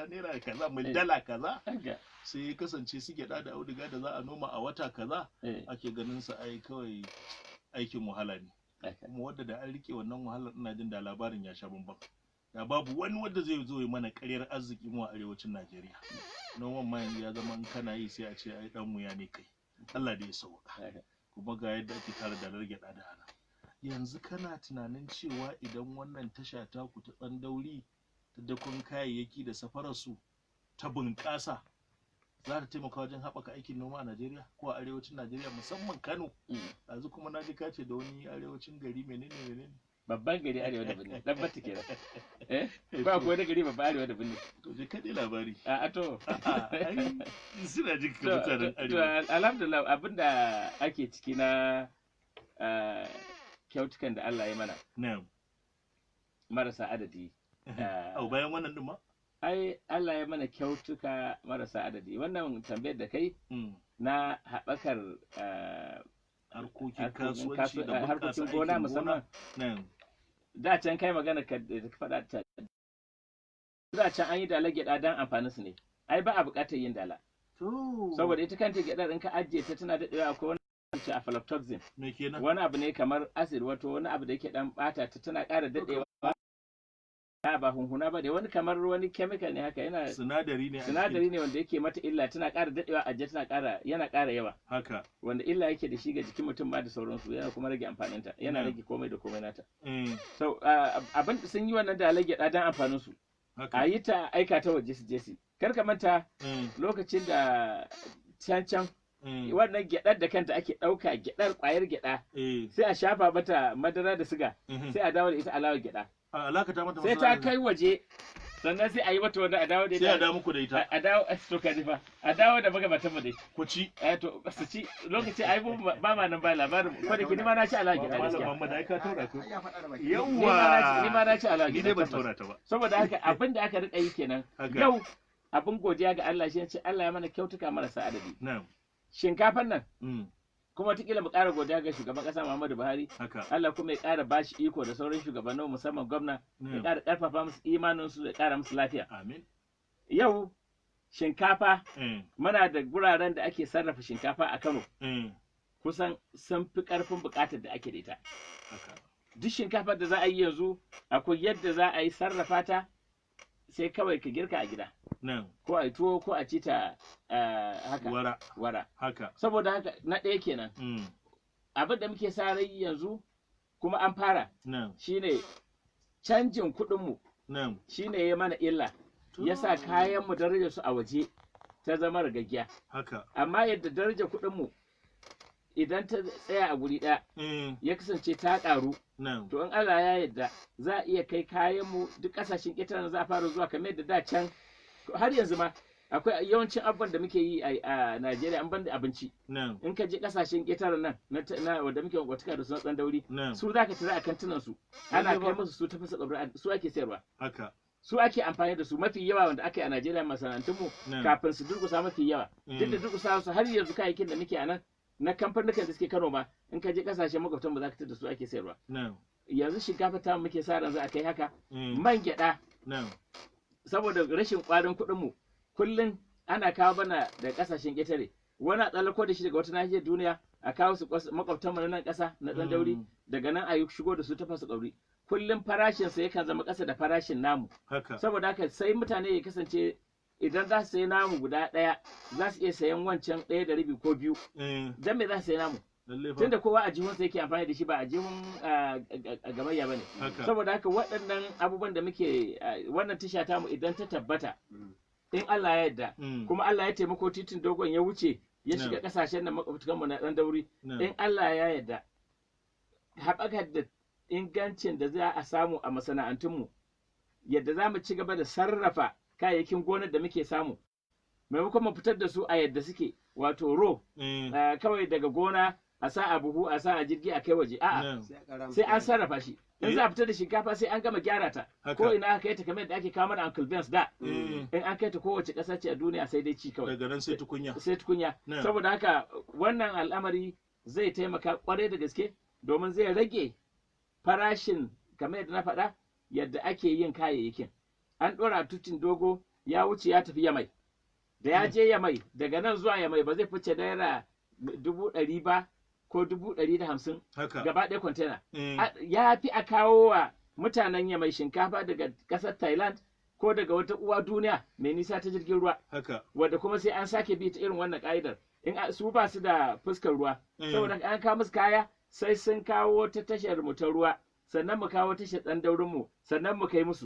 kaza naira kaza dala kaza sai ya kasance su gyada da auduga da za a noma a wata kaza ake ganin su ai kawai aikin wahala ne kuma wadda da an rike wannan wahalar ina jin da labarin ya sha bambam da babu wani wanda zai zo ya mana ƙaryar arziki mu a arewacin Najeriya noman ma yanzu ya zama in kana yi sai a ce ai dan wuya ne kai Allah da ya sauka kuma ga yadda ake tara da gyada da hana yanzu kana tunanin cewa idan wannan tasha ta ku ta Tsandauri ta dakon kayayyaki da safarar su ta bunƙasa za ta taimaka wajen haɓaka aikin noma a Najeriya ko a arewacin Najeriya musamman Kano yanzu kuma na ji kace da wani arewacin gari menene babban gari arewa da birni dan batta kenan ba ko wani gari babban arewa da birni to je kaɗai labari a to ai suna jin ka mutanen arewa to alhamdulillah abinda ake ciki na kyautukan da Allah ya mana na'am marasa adadi au bayan wannan din ma ai Allah ya mana kyautuka marasa adadi wannan tambayar da kai na haɓakar harkokin kasuwanci da harkokin gona musamman da can kai magana ka faɗa ta da can an yi dala gyaɗa don amfanin su ne ai ba a buƙatar yin dala saboda ita kanta gyaɗar in ka ajiye ta tana daɗewa akwai wani ce aflatoxin wani abu ne kamar acid wato wani abu da yake dan bata ta tana ƙara daɗewa ba hunhuna ba da wani kamar wani chemical ne haka yana sinadari ne wanda yake mata illa tana ƙara daɗewa ajiye tana ƙara yana ƙara yawa haka wanda illa yake da shi ga jikin mutum ma da sauransu yana kuma rage amfaninta yana rage komai da komai nata so abin sun yi wannan da rage dan amfanin su a yi ta aika ta waje su je su kar ka manta lokacin da can wannan gyaɗar da kanta ake ɗauka gyaɗar ƙwayar gyaɗa sai a shafa mata madara da siga sai a dawo da ita alawar gyaɗa sai ta kai waje sannan sai a yi mata wanda a dawo da ita sai a dawo muku da ita a dawo to ka ji fa a dawo da magabatan mu dai ku ci to su ci lokaci ai ba ma nan ba labarin ko da ni ma na ci alawar gyaɗa gaskiya Muhammad ai ka taura ko yawa ni ma na ci alawar gyaɗa ni dai ban taura ta ba saboda haka abin da aka rika yi kenan yau abin godiya ga Allah shi ne Allah ya mana kyautuka marasa adadi na'am shinkafan nan kuma wataƙila mu ƙara godiya ga shugaban ƙasa Muhammadu Buhari Allah kuma ya ƙara ba shi iko da sauran shugabannin musamman gwamna ya ƙara ƙarfafa musu imanin su ya ƙara musu lafiya amin yau shinkafa muna da guraren da ake sarrafa shinkafa a Kano kusan sun fi ƙarfin buƙatar da ake da ita duk shinkafar da za a yi yanzu akwai yadda za a yi sarrafa ta sai kawai ka girka a gida ko a tuwo ko a ci ta haka wara haka saboda haka na ɗaya kenan abin da muke sa rai yanzu kuma an fara shine canjin kuɗinmu shine ya mana illa yasa kayan mu darajar su a waje ta zama ragaggiya amma yadda darajar kuɗinmu idan ta tsaya a guri ɗaya ya kasance ta ƙaru to in Allah ya yarda za a iya kai kayan mu duk ƙasashen ƙetaren za a fara zuwa kamar yadda da can har yanzu ma akwai yawancin abubuwan da muke yi a Najeriya an banda abinci in ka je ƙasashen ƙetaren nan na wanda muke watuka da su na Tsandauri su za ka tara a kantinan su ana kai musu su tafi su ake sayarwa su ake amfani da su mafi yawa wanda aka yi a Najeriya masana'antunmu kafin su durƙusa mafi yawa duk da durƙusa su har yanzu kayayyakin da muke a nan na kamfanin da suke Kano ma in ka je kasashen makwabtan ba za ka tada su ake sayarwa yanzu shinkafa ta muke sa ran za a kai haka man gyada saboda rashin ƙwarin kuɗin mu kullun ana kawo bana da kasashen ƙetare wani a tsallako da shi daga wata nahiyar duniya a kawo su makwabtan mu na nan ƙasa na Tsandauri daga nan a yi shigo da su ta fasa ƙauri kullun farashin sa yakan zama ƙasa da farashin namu saboda haka sai mutane ya kasance idan za su sayi namu guda ɗaya za su iya sayan wancan ɗaya da rabi ko biyu dan me za su sayi namu tunda kowa a jihunsa yake amfani da shi ba a jihun gamayya ba ne saboda haka waɗannan abubuwan da muke wannan tasha tamu idan ta tabbata in Allah ya yarda kuma Allah ya taimako titin dogon ya wuce ya shiga ƙasashen nan makwabtanmu na Tsandauri in Allah ya yarda haɓaka da ingancin da za a samu a masana'antunmu yadda za mu ci gaba da sarrafa kayayyakin gonar da muke samu maimakon mu fitar da su a yadda suke wato kawai daga gona a sa a buhu a sa a jirgi a kai waje a'a sai an sarrafa shi in za a fitar da shinkafa sai an gama gyara ta ko ina aka yi ta kamar yadda ake kawo mana Uncle Ben's da in an kai ta kowace ƙasa ce a duniya sai dai ci kawai daga nan sai tukunya saboda haka wannan al'amari zai taimaka kwarai da gaske domin zai rage farashin kamar yadda na faɗa yadda ake yin kayayyakin an ɗora tutin dogo ya wuce ya tafi Yamai. Da ya je Yamai, daga nan zuwa Yamai ba zai fice naira 100 ba ko 150 gaba ɗaya kwantena. Ya fi a kawo wa mutanen Yamai shinkafa daga ƙasar Thailand ko daga wata uwa duniya mai nisa ta jirgin ruwa. Wadda kuma sai an sake bi ta irin wannan ƙa'idar. In su ba su da fuskar ruwa. Saboda an kawo musu kaya sai sun kawo ta tashar mu ta ruwa. Sannan mu kawo tashar ɗan daurin mu. Sannan mu kai musu.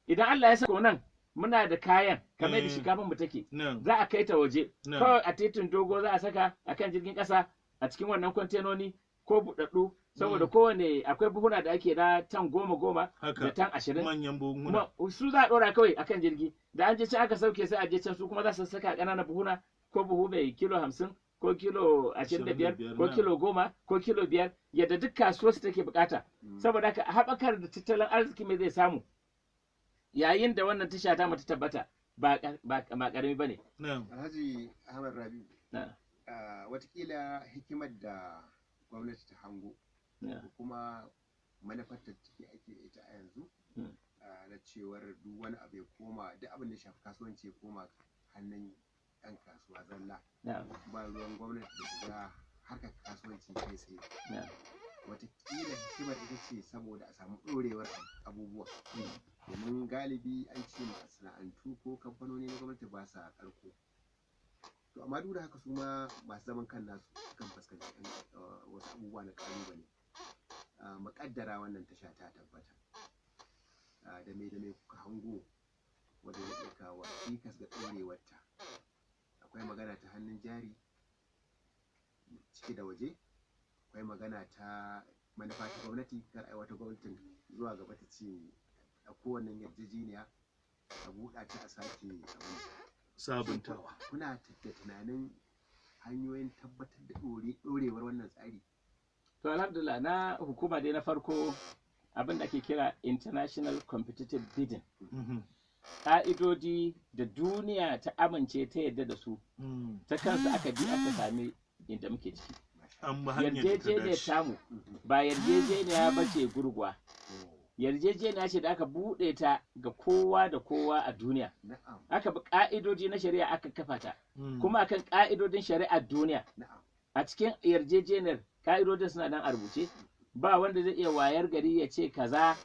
Idan Allah ya sako nan muna da kayan kamar da shinkafin mu take. Za a kai ta waje. Kawai a titin dogo za a saka akan jirgin ƙasa a cikin wannan kwantenoni ko buɗaɗɗu. Saboda kowane akwai buhuna da ake na tan 10 da tan 20 manyan buhuna su za a ɗora kawai akan jirgi da an je can aka sauke sai a je can su kuma za su saka ƙananan buhuna ko buhu mai kilo 50 ko kilo 25 ko kilo 10 ko kilo 5 yadda duk kasuwar su take bukata saboda haka haɓakar da tattalin arziki mai zai samu yayin da wannan tasha ta mata tabbata ba ƙarami ba ne. Alhaji Ahmad Rabi watakila hikimar da gwamnati ta hango kuma manufar ta take ake ita a yanzu na cewar duk wani abu ya koma duk abin da shafi kasuwanci ya koma hannun yan kasuwa zalla ba ruwan gwamnati da shiga harkar kasuwanci kai tsaye watakila hikimar ita ce saboda a samu ɗorewar abubuwa domin galibi an ce masana'antu ko kamfanoni na gwamnati ba sa ƙarko to amma duk da haka su ma masu zaman kan nasu kan fuskanci wasu abubuwa na ƙalubale muƙaddara wannan tasha ta tabbata da me kuka hango wanda ya iya kawo cikas ga ɗorewarta akwai magana ta hannun jari ciki da waje akwai magana ta manufa ta gwamnati kar ai wata gwamnatin zuwa gaba ta ce a kowane yarjejeniya a buɗa ta a sake sabuntawa. Kuna da tunanin hanyoyin tabbatar da ɗorewar wannan tsari? To alhamdulillah na hukuma dai na farko abin da ake kira international competitive bidding. Ƙa'idodi da duniya ta amince ta yadda da su ta kansu aka bi aka sami inda muke ciki. Yarjejeniyar tamu ba yarjejeniya ba ce gurguwa. Yarjejeniya ce da aka buɗe ta ga kowa da kowa a duniya. Aka bi ƙa'idoji na shari'a aka kafa ta. Kuma akan ƙa'idodin shari'ar duniya. A cikin yarjejeniyar ƙa'idodin suna nan a rubuce. Ba wanda zai iya wayar gari ya ce kaza.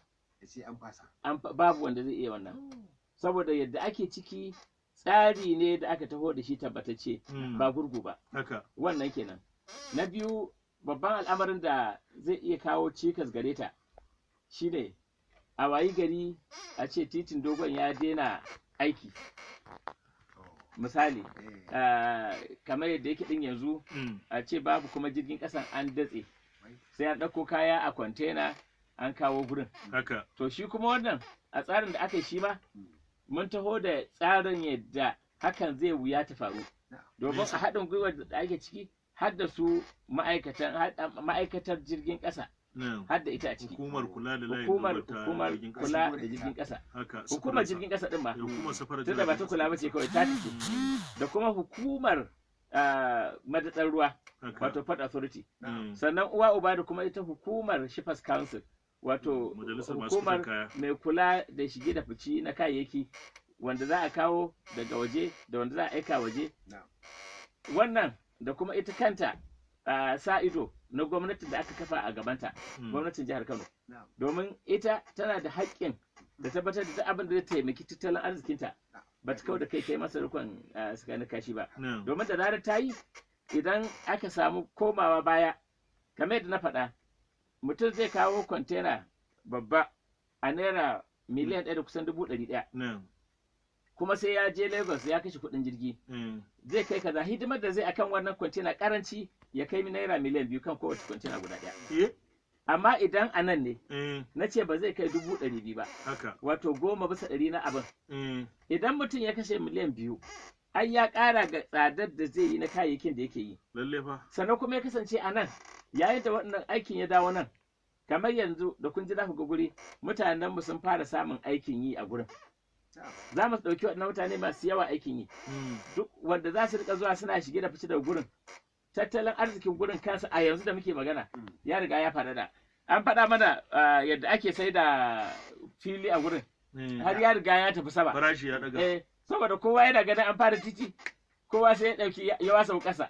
Babu wanda zai iya wannan. Saboda yadda ake ciki tsari ne da aka taho da shi tabbatacce ba gurgu ba. Wannan kenan. Na biyu babban al'amarin da zai iya kawo cikas gare ta shine a wayi gari a ce titin dogon ya daina aiki misali kamar yadda yake din yanzu a ce babu kuma jirgin kasan an datse sai an ɗauko kaya a kwantena an kawo gurin to shi kuma wannan a tsarin da aka yi shi ma mun taho da tsarin yadda hakan zai wuya ta faru domin a haɗin gwiwar da ake ciki har da su ma'aikatar jirgin ƙasa har da ita a ciki hukumar kula da jirgin ƙasa hukumar jirgin ƙasa din ma tunda ba ta kula ba ce kawai ta ce da kuma hukumar madatsar ruwa wato Port Authority sannan uwa uba da kuma ita hukumar Shippers Council wato hukumar mai kula da shige da fici na kayayyaki wanda za a kawo daga waje da wanda za a aika waje wannan da kuma ita kanta sa ido na gwamnatin da aka kafa a gabanta gwamnatin jihar Kano domin ita tana da haƙƙin da tabbatar da abin da zai taimaki tattalin arzikinta ba ta kawo da kai masa rikon tsakanin kashi ba domin da zarar ta yi idan aka samu komawa baya kamar yadda na faɗa mutum zai kawo kwantena babba a naira miliyan 1 da kusan 100,000 kuma sai ya je Lagos ya kashe kuɗin jirgi zai kai kaza hidimar da zai akan wannan kwantena karanci ya kai naira miliyan 2 kan kowace kwantena guda ɗaya amma idan a nan ne na ce ba zai kai 200,000 ba wato 10% na abin idan mutum ya kashe miliyan 2 ai ya ƙara ga tsadar da zai yi na kayayyakin da yake yi sannan kuma ya kasance a nan yayin da wannan aikin ya dawo nan kamar yanzu da kun ji za ku ga guri mutanen mu sun fara samun aikin yi a gurin za mu ɗauki waɗannan mutane masu yawa aikin yi duk wanda za su rika zuwa suna shige da fice da gurin tattalin arzikin gurin kansa a yanzu da muke magana ya riga ya faɗaɗa an faɗa mana yadda ake sai da fili a gurin har ya riga ya tafi sama farashi ya daga saboda kowa yana ganin an fara titi kowa sai ya ɗauki ya wasa ƙasa.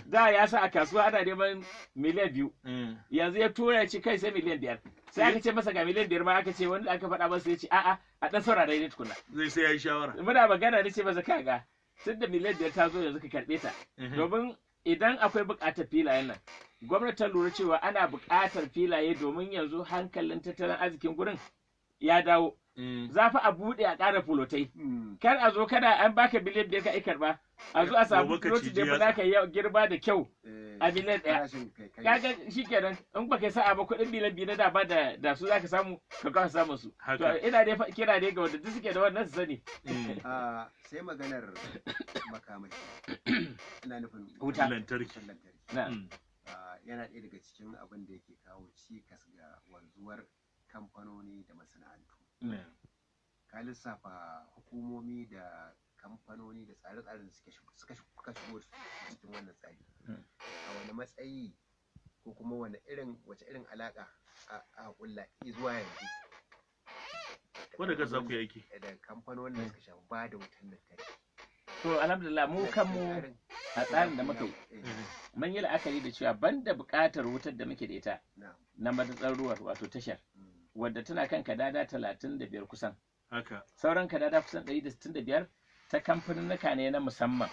Da ya sa a kasuwa ana neman miliyan 2 yanzu ya tura ya ci kai sai miliyan 5 sai aka ce masa ga miliyan 5 ma aka ce wanda aka faɗa masa ya ce a'a a ɗan saurara ne tukuna zai sai ya yi shawara. Muna magana da ce masa kaga tun da miliyan 5 ta zo yanzu ka karɓe ta domin idan akwai buƙatar filayen nan gwamnati ta lura cewa ana buƙatar filaye domin yanzu hankalin tattalin arzikin gurin ya dawo. Za fa a buɗe a ƙara fulotai. Kar a zo kada an baka biliyan 5 ka aikar ba. A zo a samu fuloti da ba za ka yi girba da kyau a biliyan 1. Kaga shi kenan in baka sa'a ba kuɗin biliyan 2 na da ba da su za ka samu ka kawo samun su. To ina dai kira dai ga wanda duk suke da wannan su sani. Sai maganar makamashi. Ina nufin wuta lantarki. Yana ɗaya daga cikin abin da yake kawo cikas ga wanzuwar kamfanoni da masana'antu. Ka lissafa hukumomi da kamfanoni da tsare-tsaren da suka shigo cikin wannan tsari. A wani matsayi ko kuma wace irin alaƙa a kulla zuwa yanzu? Wanda ga za ku yi aiki? Da kamfanonin da suka shafi ba da wutan lantarki. To alhamdulillah mu kanmu a tsarin da muka yi mun yi la'akari da cewa banda buƙatar wutar da muke da ita na madatsar ruwa wato tashar wadda tana kan kadada 35 kusan. Sauran kadada kusan 165 ta kamfaninnika ne na musamman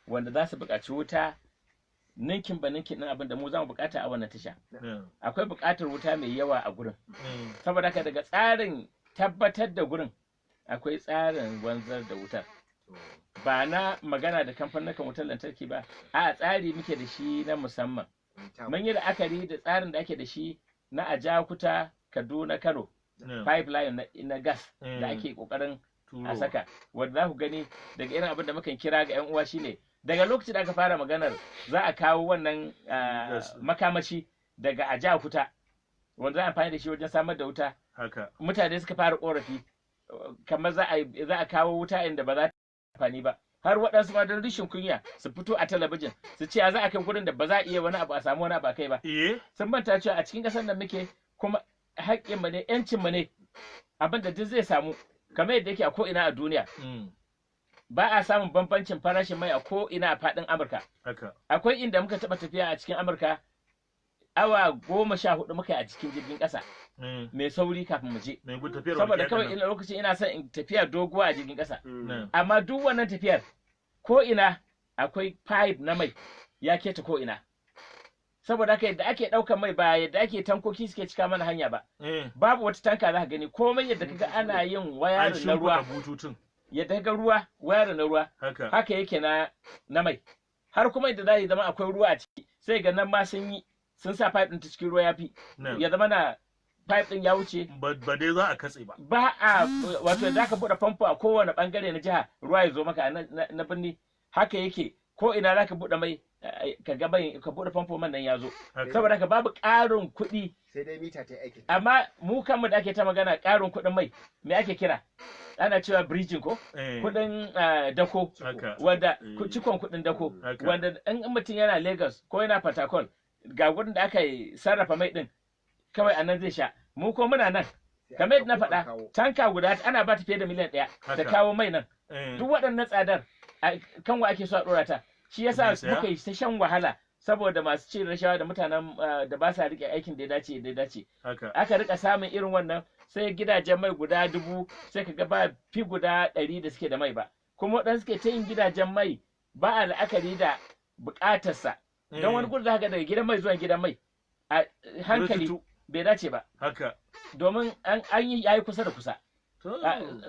wanda za su buƙaci wuta ninkin ba ninkin ɗin abin da mu za mu buƙata a wannan tasha. Akwai buƙatar wuta mai yawa a gurin. Saboda haka daga tsarin tabbatar da gurin akwai tsarin wanzar da wutar. Ba na magana da kamfaninnikan wutar lantarki ba, a tsari muke da shi na musamman. Mun yi la'akari da tsarin da ake da shi na Ajakuta Kaduna Kano pipeline na gas da ake kokarin a saka wanda za ku gani daga irin abin da mukan kira ga 'yan uwa shine daga lokacin da aka fara maganar za a kawo wannan makamashi daga Ajakuta wanda za a amfani da shi wajen samar da wuta. Mutane suka fara korafi kamar za a kawo wuta inda ba za ta amfani ba. Har waɗansu ma don rishin kunya su fito a talabijin su ce za a kai gurin da ba za a iya wani abu a samu wani abu a kai ba. Sun manta cewa a cikin ƙasar nan muke kuma haƙƙinmu ne, ‘yancinmu ne, abin da duk zai samu kamar yadda yake a ko'ina a duniya. Ba a samun bambancin farashin mai a ko'ina a faɗin Amurka. Akwai inda muka taɓa tafiya a cikin Amurka awa 14 muka yi a cikin jirgin ƙasa. Mai sauri kafin mu je. Saboda kawai ina lokacin ina son in tafiya doguwa a jirgin ƙasa. Amma duk wannan tafiyar ko'ina akwai pipe na mai ya keta ko'ina. Saboda haka yadda ake ɗaukar mai ba yadda ake tankoki suke cika mana hanya ba. Babu wata tanka za ka gani komai yadda kaga ana yin wayarin na ruwa. Yadda kaga ruwa wayarin na ruwa haka yake na mai. Har kuma yadda za zama akwai ruwa a ciki sai ga nan ma sun sa pipe ɗin ta cikin ruwa ya fi. Ya zama na pipe ɗin ya wuce. Ba dai za a katse ba. Ba a wato da ka buɗe famfo a kowane ɓangare na jiha ruwa ya zo maka na birni haka yake ko ina za ka buɗe mai ka ga ka buɗe famfo man nan ya zo. Saboda ka babu ƙarin kuɗi. Sai dai mita ta aiki. Amma mu kanmu da ake ta magana ƙarin kuɗin mai me ake kira? Ana cewa bridging ko? Kuɗin dako wanda cikon kuɗin dako wanda in mutum yana Lagos ko yana Port Harcourt ga gurin da aka sarrafa mai ɗin kawai a nan zai sha mu ko muna nan kamar yadda na faɗa tanka guda ana ba ta fiye da miliyan 1 da kawo mai nan duk waɗannan tsadar kan wa ake so a ɗora ta shi yasa muka yi ta shan wahala saboda masu cin rashawa da mutanen da ba sa rike aikin da ya dace aka rika samun irin wannan sai gidajen mai guda 1000 sai ka ga ba fi guda 100 da suke da mai ba kuma waɗansu suke ta yin gidajen mai ba a la'akari da buƙatarsa don wani gudu zaka daga gidan mai zuwa gidan mai a hankali bai dace ba domin an yi yayi kusa da kusa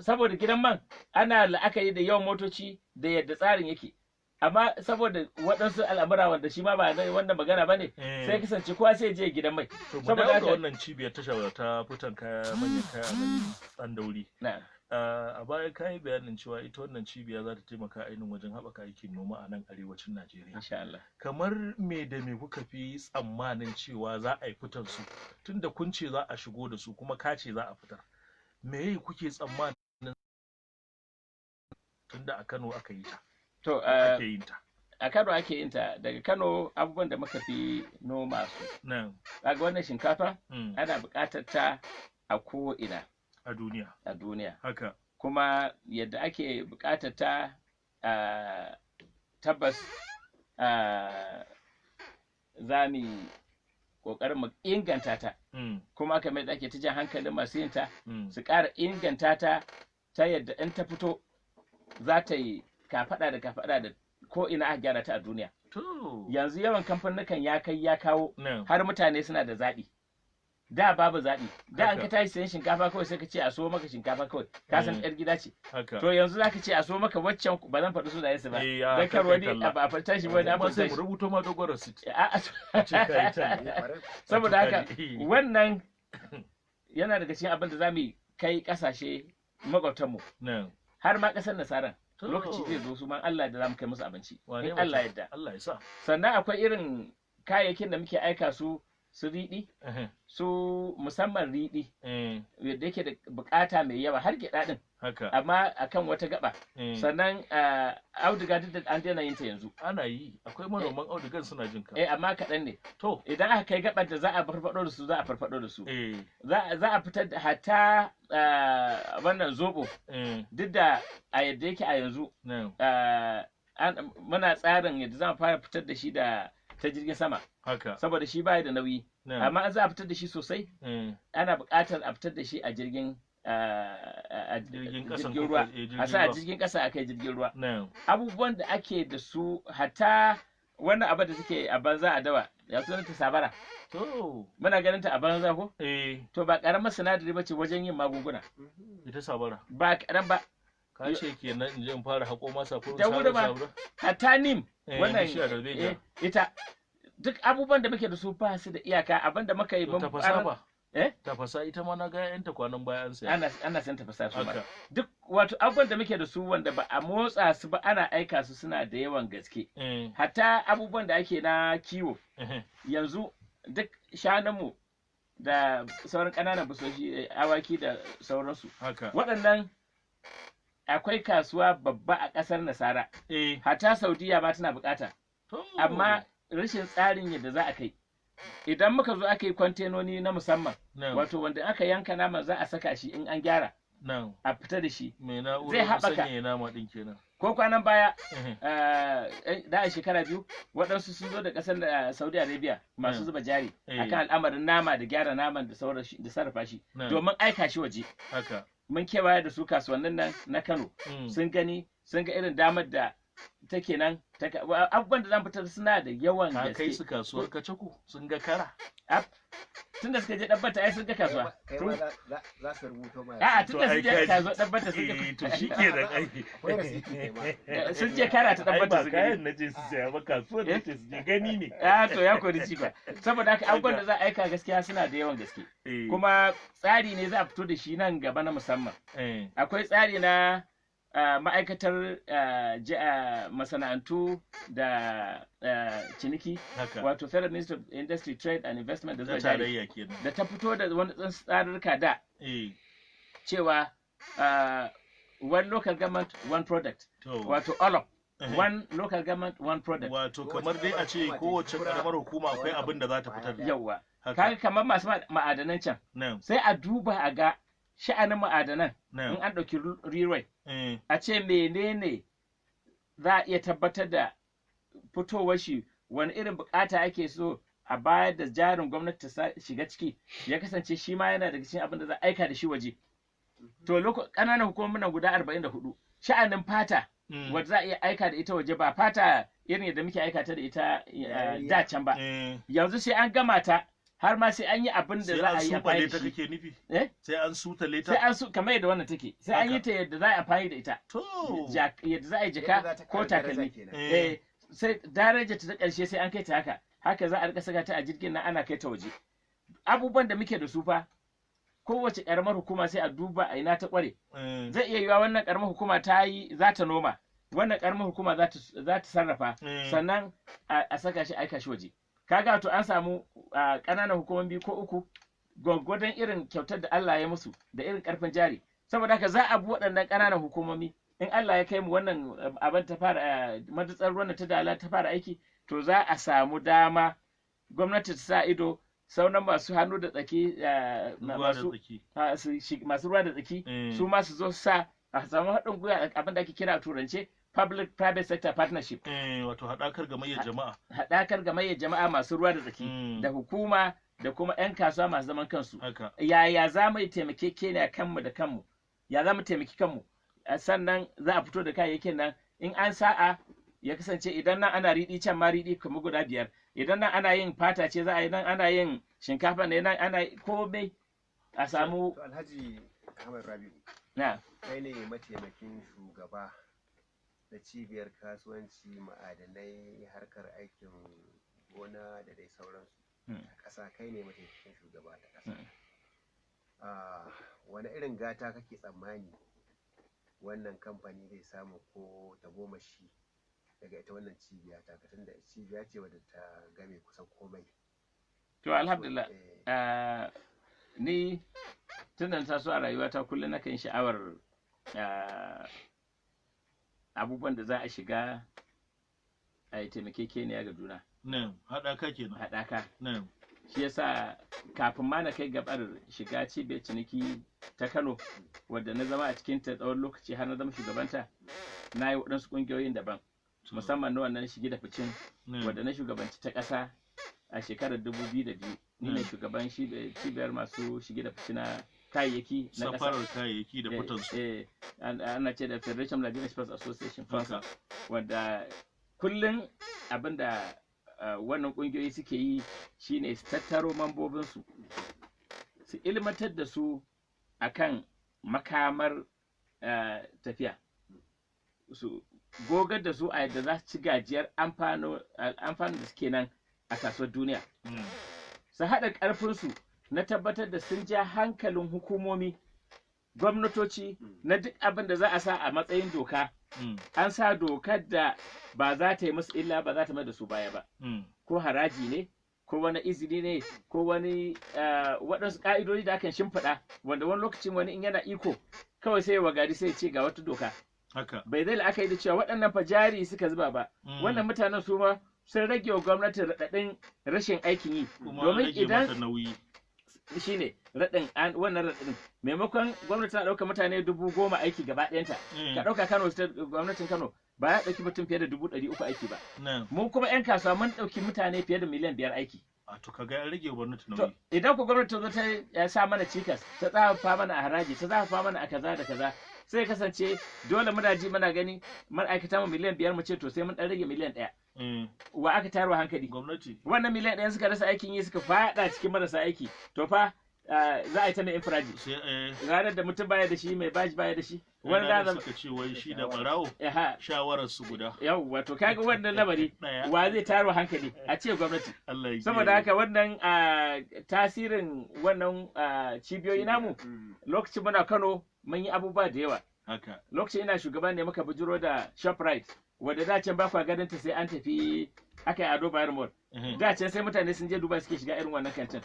saboda gidan man ana la'akari da yawan motoci da yadda tsarin yake amma saboda waɗansu al'amura wanda shi ma ba wannan magana ba ne sai kasance kowa sai je gidan mai saboda haka wannan cibiyar tasha ta fitan kaya manyan kaya nan ɗan dauri a baya ka yi bayanin cewa ita wannan cibiya za ta taimaka ainihin wajen haɓaka aikin noma a nan arewacin Najeriya. Insha Allah. Kamar me da me kuka fi tsammanin cewa za a yi fitar su tunda kun ce za a shigo da su kuma ka ce za a fitar. Me kuke tsammanin tunda a Kano aka yi ta? To ake yin ta. A Kano ake yin ta daga Kano abubuwan da muka fi noma su. Kaga wannan shinkafa ana buƙatar ta a ko'ina. A duniya. A duniya. Haka. kuma yadda ake buƙatar ta tabbas za mu ƙoƙarin mu inganta ta kuma kamar yadda ake ta jan hankalin masu yin ta su ƙara inganta ta ta yadda in ta fito za ta yi kafaɗa da kafaɗa da ko ina aka gyara ta a duniya. Yanzu yawan kamfanukan ya kai ya kawo har mutane suna da zaɓi. Da babu zaɓi. Da an ka tashi sayan shinkafa kawai sai ka ce a so maka shinkafa kawai. Ka san yar gida ce. To yanzu za ka ce a so maka waccan ba zan faɗi sunayen su ba. Dan kar wani a fata shi wani abu sai rubuto ma dogoron su. Saboda haka wannan yana daga cikin abin da za mu kai ƙasashe makwabtanmu. Har ma ƙasar Nasaran. Lokaci zai zo su man Allah da za mu kai musu abinci. In Allah yadda. Allah ya sa. Sannan akwai irin kayayyakin da muke aika su riɗi, su musamman riɗi, yadda yake da bukata mai yawa har gyaɗa ɗin, amma akan wata gaba. Sannan auduga duk da an daina yin ta yanzu. Ana yi, akwai manoman audugan suna jin ka. Amma kaɗan ne. To. Idan aka kai gabar da za a farfaɗo da su, za a farfaɗo da su. Za a fitar da hatta wannan zobo, duk da a yadda yake a yanzu, muna tsarin yadda za mu fara fitar da shi da ta jirgin sama. Saboda shi baya da nauyi. Amma an za a fitar da shi sosai, ana buƙatar a fitar da shi a jirgin ruwa. A sa a jirgin ƙasa a kai jirgin ruwa. Abubuwan da ake da su hatta wannan abu da suke a banza a dawa, ya sunan ta sabara. Muna ganin ta a banza ko? To ba ƙaramar sinadari ba ce wajen yin magunguna. Ita sabara. Ba ƙaram ba. Ka ce kenan in je in fara haƙo masa ko da wuri ba hatta nim wannan ita duk abubuwan da muke da su ba su da iyaka abinda muka yi mun tafasa ba tafasa ita ma na ga yanta kwanan bayan sai ana san tafasa su ba duk wato abubuwan da muke da su wanda ba a motsa su ba ana aika su suna da yawan gaske hatta abubuwan da ake na kiwo yanzu duk shanunmu da sauran ƙananan busoshi awaki da sauransu waɗannan akwai kasuwa babba a ƙasar Nasara. Hata Saudiya ma tana bukata. Amma rashin tsarin yadda za a kai. Idan muka zo aka yi kwantenoni na musamman, wato wanda aka yanka naman za a saka shi in an gyara. A fita da shi. Zai haɓaka. Ko kwanan baya, da a shekara 2, waɗansu sun zo da ƙasar Saudi Arabia masu zuba jari akan al'amarin nama da gyara naman da sarrafa shi domin aika shi waje. Mun kewaye da su kasuwannin nan na Kano sun gani sun ga irin damar da take nan abubuwan da zan fitar suna da yawan gaske. Ka kai su kasuwar Kacaku sun ga kara. Tun da suka je ɗabbata ai sun ga kasuwa. Za su rubuto ma. Tun da suka je kasuwa ɗabbata sun ga. To shi ke da aiki. Sun je kara ta ɗabbata sun ga. Kayan na je su saya ba kasuwar da ce su je gani ne. To ya kori ci ba. Saboda haka abubuwan da za a aika gaskiya suna da yawan gaske. Kuma tsari ne za a fito da shi nan gaba na musamman. Akwai tsari na ma'aikatar masana'antu da ciniki wato Federal Ministry of Industry, Trade and Investment da zuwa jari da ta fito da wani tsarurruka da cewa one local government one product wato all one local government one product wato kamar dai a ce kowace karamar hukuma akwai abin da za ta fitar da yawa kaga kamar masu ma'adanan can sai a duba a ga sha'anin ma'adanan in an ɗauki rirai a ce menene za a iya tabbatar da fitowar shi wani irin bukata ake so a bayar da jarin gwamnati ta shiga ciki ya kasance shi ma yana daga cikin abin da za a aika da shi waje to ƙananan hukumomin guda 44 sha'anin fata wadda za a iya aika da ita waje ba fata irin yadda muke aika ta da ita da can ba yanzu sai an gama ta har ma sai an yi abin da za a yi amfani da shi. Sai an sutale ta? Sai an su kamar yadda wannan take. Sai an yi ta yadda za a amfani da ita. Yadda za a yi jaka ko takalmi. Sai daraja ta ƙarshe sai an kai ta haka. Haka za a rika saka ta a jirgin nan ana kai ta waje. Abubuwan da muke da su fa kowace ƙaramar hukuma sai a duba a ina ta ƙware. Zai iya yiwa wannan ƙaramar hukuma ta yi za ta noma. Wannan ƙaramar hukuma za ta sarrafa. Sannan a saka shi aika shi waje. Kaga to an samu ƙananan hukumomi ko 3 gwaggwadon irin kyautar da Allah ya musu da irin ƙarfin jari saboda haka za a bi waɗannan ƙananan hukumomi in Allah ya kai mu wannan abin ta fara madatsar ruwan ta dala ta fara aiki to za a samu dama gwamnati ta sa ido sauran masu hannu da tsaki masu ruwa da tsaki su ma su zo sa a samu haɗin gwiwa abin da ake kira a turance public private sector partnership. Wato haɗakar gamayyar jama'a. Haɗakar gamayyar jama'a masu ruwa da tsaki da hukuma da kuma 'yan kasuwa masu zaman kansu. Yaya za mu yi taimakekeniya kanmu da kanmu? Ya za mu taimaki kanmu? Sannan za a fito da kayayyakin nan in an sa'a ya kasance idan nan ana riɗi can ma riɗi kuma guda 5. Idan nan ana yin fata ce za a yi nan ana yin shinkafa ne nan ana komai a samu. Alhaji Ahmad Rabi'u. Na. Kai ne mataimakin shugaba na cibiyar kasuwanci ma'adanai harkar aikin gona da dai sauransu a ƙasa, kai ne mataimakin shugaba ta ƙasa. Wani irin gata kake tsammani wannan kamfani zai samu ko tagomashi daga ita wannan cibiya ta katun da cibiya ce wadda ta game kusan komai? To alhamdulillah, ni tun da taso a rayuwata kullum nakan sha'awar abubuwan da za a shiga a yi taimakekeniya ga juna. Haɗaka kenan. Haɗaka. Shi yasa kafin ma na kai gabar shiga cibiyar ciniki ta Kano wadda na zama a cikin ta tsawon lokaci har na zama shugabanta, na yi waɗansu ƙungiyoyin daban musamman na wannan shige da ficin wadda na shugabanci ta ƙasa a shekarar 2002. Ni ne shugaban cibiyar masu shige da fice na kayayyaki na ƙasa. Safarar kayayyaki da fitansu. Ana ce da Federation of Nigerian Exports Association FANSA, wadda kullum abinda wannan ƙungiyoyi suke yi shine su tattaro mambobinsu su ilmantar da su akan makamar tafiya, su gogar da su a yadda za su ci gajiyar amfanin da suke nan a kasuwar duniya, su haɗa ƙarfinsu na tabbatar da sun ja hankalin hukumomi, gwamnatoci na duk abin da za a sa a matsayin doka. An sa dokar da ba za ta yi musu illa, ba za ta mai da su baya ba. Ko haraji ne, ko wani izini ne, ko wani waɗansu ƙa'idodi da akan shimfiɗa wanda wani lokacin wani in yana iko kawai sai wa gari sai ce ga wata doka. Bai zai la'akari da cewa waɗannan fa jari suka zuba ba. Wannan mutanen su ma sun rage wa gwamnati raɗaɗin rashin aikin yi. Domin idan shi ne wannan raɗaɗin maimakon gwamnati na ɗauka mutane 10,000 aiki gaba ɗayanta, ka ɗauka Kano gwamnatin Kano ba ya ɗauki mutum fiye da 300,000 aiki ba. Mu kuma 'yan kasuwa mun ɗauki mutane fiye da miliyan 5 aiki. To kaga an rage gwamnati nauyi. Idan ku gwamnati ta zo ta sa mana cikas, ta tsafa mana a haraji, ta tsafa mana a kaza da kaza, sai kasance dole muna ji muna gani ma'aikata mu miliyan 5 mu ce to sai mun ɗan rage miliyan 1. Wa aka tayarwa hankali? Gwamnati. Wannan miliyan 1 suka rasa aikin yi suka faɗa cikin marasa aiki, to fa za a yi ta mai infiraji. Ranar da mutum baya da shi mai bashi baya da shi. Wani da suka ce wai shi da barawo shawarar su guda. Yau wato kaga wannan lamari wa zai tayarwa hankali a ce gwamnati. Saboda haka wannan tasirin wannan cibiyoyi namu lokacin muna Kano mun yi abubuwa da yawa. Lokacin ina shugaban ne muka bujiro da Shoprite wadda da can ba kwa ganin ta sai an tafi aka yi Ado Bayero Mall. Da can sai mutane sun je Dubai suke shiga irin wannan kantin.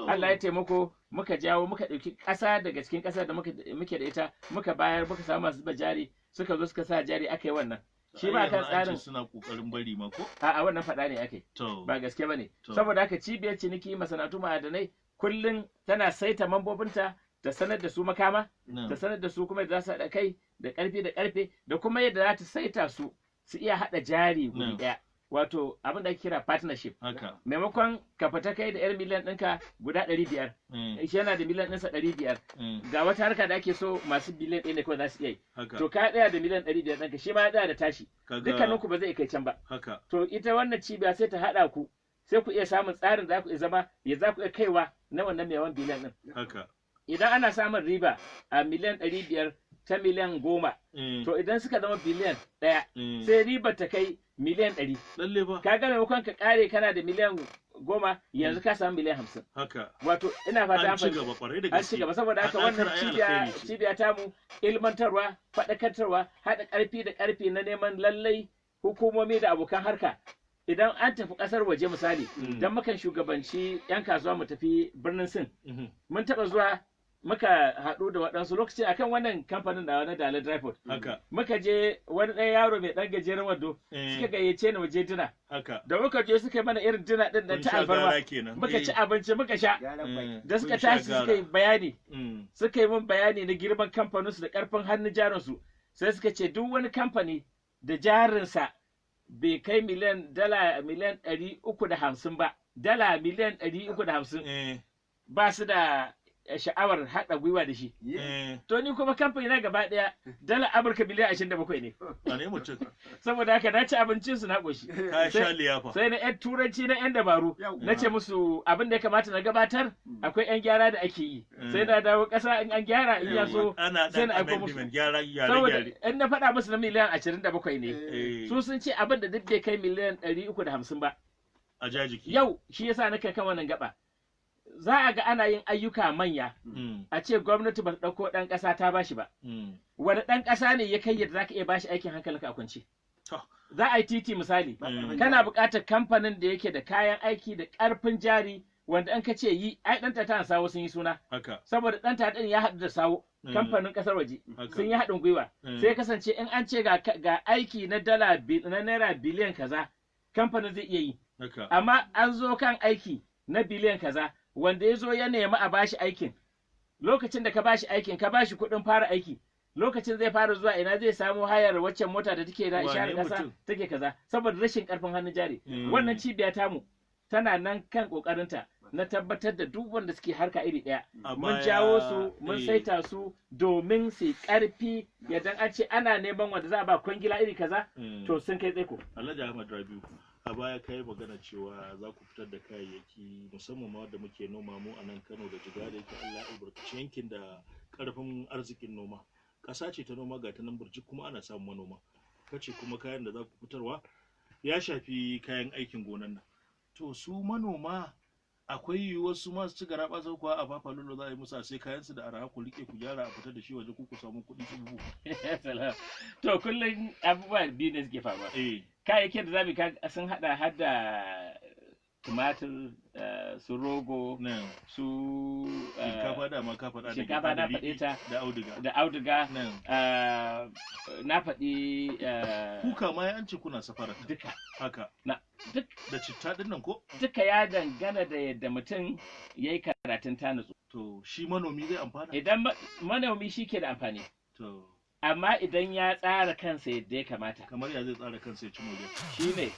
Allah ya taimako muka jawo muka ɗauki ƙasa daga cikin ƙasa da muke da ita muka bayar muka samu masu zuba jari suka zo suka sa jari aka yi wannan. Shi ba kan tsarin suna kokarin bari ma ko? A'a wannan faɗa ne ake. Ba gaske bane. Saboda haka cibiyar ciniki masana'antu ma'adanai kullum tana saita mambobinta ta sanar da su makama, ta sanar da su kuma yadda za su haɗa kai da ƙarfi da ƙarfe da kuma yadda za ta saita su iya haɗa jari guri ɗaya. Wato abin da ake kira partnership. Maimakon ka fita kai da 'yar miliyan ɗinka guda 500, shi yana da miliyan ɗinsa 500. Ga wata harka da ake so masu biliyan ɗaya ne kawai za su iya yi. To ka ɗaya da miliyan 500 ɗinka shi ma ya ɗaya da tashi. Dukkaninku ba zai kai can ba. To ita wannan cibiya sai ta haɗa ku, sai ku iya samun tsarin da za ku iya zama ya za ku iya kaiwa na wannan mai yawan biliyan ɗin. Idan ana samun riba a miliyan 500 ta miliyan 10, to idan suka zama biliyan 1 sai riba ta kai miliyan 100. Ka ga maimakon ka kare kana da miliyan 10 yanzu ka samu miliyan 50. Wato ina fata an ci gaba saboda haka wannan cibiya ta mu ilmantarwa, faɗakarwa, haɗa ƙarfi da ƙarfi na neman lallai hukumomi da abokan harka. Idan an tafi ƙasar waje misali, don mukan shugabanci 'yan kasuwa mu tafi birnin Sin. Mun taɓa zuwa muka haɗu da waɗansu lokacin akan wannan kamfanin da wani Dala Dryport. Muka je wani ɗan yaro mai ɗan gajeren wando suka gayyace ni waje dina. Da muka je suka yi mana irin dina ɗin da ta alfarma. Muka ci abinci muka sha. Da suka tashi suka yi bayani. Suka yi min bayani na girman kamfaninsu da ƙarfin hannun jarinsu. Sai suka ce duk wani kamfani da jarinsa bai kai dala miliyan 350 ba. Dala miliyan 350 ba su da sha'awar haɗa gwiwa da shi. To ni kuma kamfani na gaba ɗaya dala Amurka miliyan 27 ne. Saboda haka na ci abincin su na ƙoshi. Sai na yan turanci na yan dabaru. Na ce musu abin da ya kamata na gabatar akwai yan gyara da ake yi. Sai na dawo ƙasa in an gyara in ya so sai na aiko musu. Saboda in na faɗa musu na miliyan 27 ne. Su sun ce abin da duk bai kai miliyan 350 ba. A jajiki. Yau shi yasa na kai kan wannan gaba. Za a ga ana yin ayyuka manya a ce gwamnati ba ta ɗauko ɗan ƙasa ta bashi ba. Wani ɗan ƙasa ne ya kai yadda za ka iya bashi aikin hankalinka a kwance. Za a yi titi misali, kana buƙatar kamfanin da yake da kayan aiki da ƙarfin jari wanda an ka ce yi, ai ɗan tata sawo sun yi suna. Saboda ɗan tata ya haɗu da sawo kamfanin ƙasar waje sun yi haɗin gwiwa. Sai kasance in an ce ga aiki na naira biliyan kaza kamfanin zai iya yi. Amma an zo kan aiki na biliyan kaza wanda ya zo ya nemi a bashi aikin lokacin da ka bashi aikin ka bashi kuɗin fara aiki lokacin zai fara zuwa ina zai samu hayar waccan mota da take da isharar ƙasa take kaza saboda rashin ƙarfin hannun jari. Wannan cibiya tamu tana nan kan ƙoƙarinta na tabbatar da duk wanda suke harka iri ɗaya mun jawo su mun saita su domin su ƙarfi yadda an ce ana neman wanda za a ba kwangila iri kaza to sun kai tsaiko. Alhaji Ahmad Rabiu, a baya ka yi magana cewa za ku fitar da kayayyaki musamman ma da muke noma mu a nan Kano da Jigawa da yake Allah albarkaci yankin da karfin arzikin noma. Ƙasa ce ta noma ga ta nan burjik kuma ana samun manoma. Kace kuma kayan da za ku fitarwa ya shafi kayan aikin gonan nan. To su manoma akwai yiwuwar su masu ci gara ɓasa kuwa a fafa lullu za a yi musu sai kayan su da araha ku rike ku gyara a fitar da shi waje ku samu kuɗi su buhu. To kullum abubuwa biyu ne suke faruwa. Kayayyakin da za mu sun haɗa har da tumatir, su rogo, su shinkafa da ma ka faɗa shinkafa na faɗe ta da auduga na faɗi kuka ma ya ce kuna safara duka haka duk da citta din nan ko duka ya dangana da yadda mutum ya yi karatun ta nutsu. To shi manomi zai amfana? Idan manomi shi ke da amfani. To amma idan ya tsara kansa yadda ya kamata. Kamar ya zai tsara kansa ya ci moriya? Shi ne,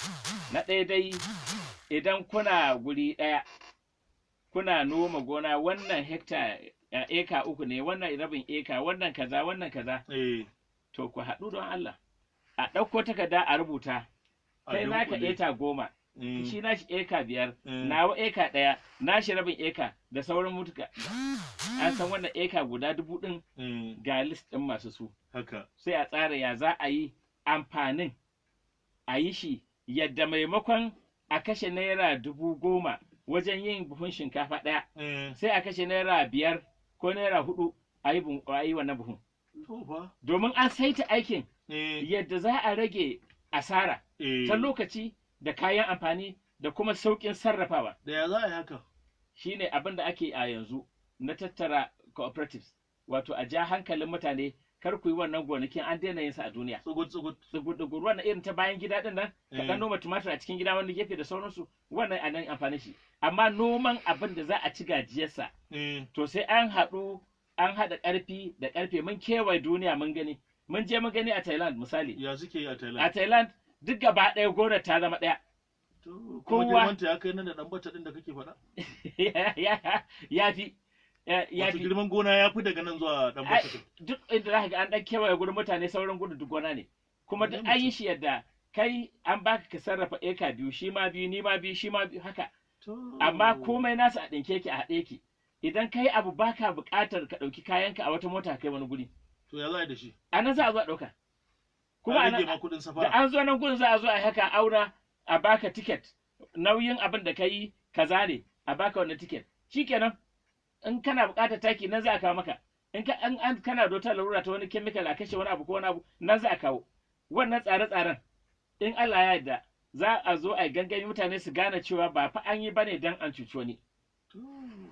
na ɗaya dai idan kuna guri ɗaya, kuna noma gona wannan hekta eka 3 ne, wannan rabin eka, wannan kaza, to ku haɗu don Allah. A ɗauko takarda a rubuta, kai naka eka 10, shi nashi eka 5, nawa eka 1, nashi rabin eka da sauran mutuka. An san wannan eka guda 1000 ɗin ga list ɗin masu su. Sai a tsara ya za a yi amfanin a yi shi yadda maimakon a kashe naira 10,000 wajen yin buhun shinkafa ɗaya sai a kashe naira 5 ko naira 4 a yi wannan buhun. Domin an saita aikin yadda za a rage asara ta lokaci da kayan amfani da kuma sauƙin sarrafawa. Da ya za a yi haka? Shi ne abin da ake a yanzu na tattara cooperatives, wato a ja hankalin mutane kar ku yi wannan gonakin an daina yin sa a duniya. Tsugut wannan irin ta bayan gida din nan ka dan noma tumatir a cikin gida wani gefe da sauransu wannan a nan amfani shi. Amma noman abin da za a ci gajiyarsa to sai an haɗu an haɗa ƙarfi da ƙarfe mun kewaye duniya mun gani. Mun je mun gani a Thailand misali. Ya suke yi a Thailand? A Thailand duk gaba ɗaya gonar ta zama ɗaya. Kuma girmanta ya kai nan da ɗan bata ɗin da kake faɗa? Ya fi. Wato girman gona ya fi daga nan zuwa ɗan bata. Duk inda za ka ga an ɗan kewaye gurin mutane sauran gudu duk gona ne. Kuma duk an yi shi yadda kai an baka ka sarrafa eka 2 shi ma 2 ni ma 2 shi ma 2 haka. Amma komai nasu a ɗinke ki a haɗe ki. Idan kai abu baka buƙatar ka ɗauki kayanka a wata mota kai wani guri. To ya za a da shi? A nan za a zo a ɗauka. Kuma da an zo nan gudun za a zo a haka aura a baka tiket nauyin abin da ka yi kaza ne a baka wannan tiket. Shikenan in kana buƙatar taki nan za a kawo maka. In kana da wata larura ta wani chemical a kashe wani abu ko wani abu nan za a kawo. Wannan tsare-tsaren in Allah ya yarda za a zo a gangami mutane su gane cewa ba fa an yi bane dan an cuci wani.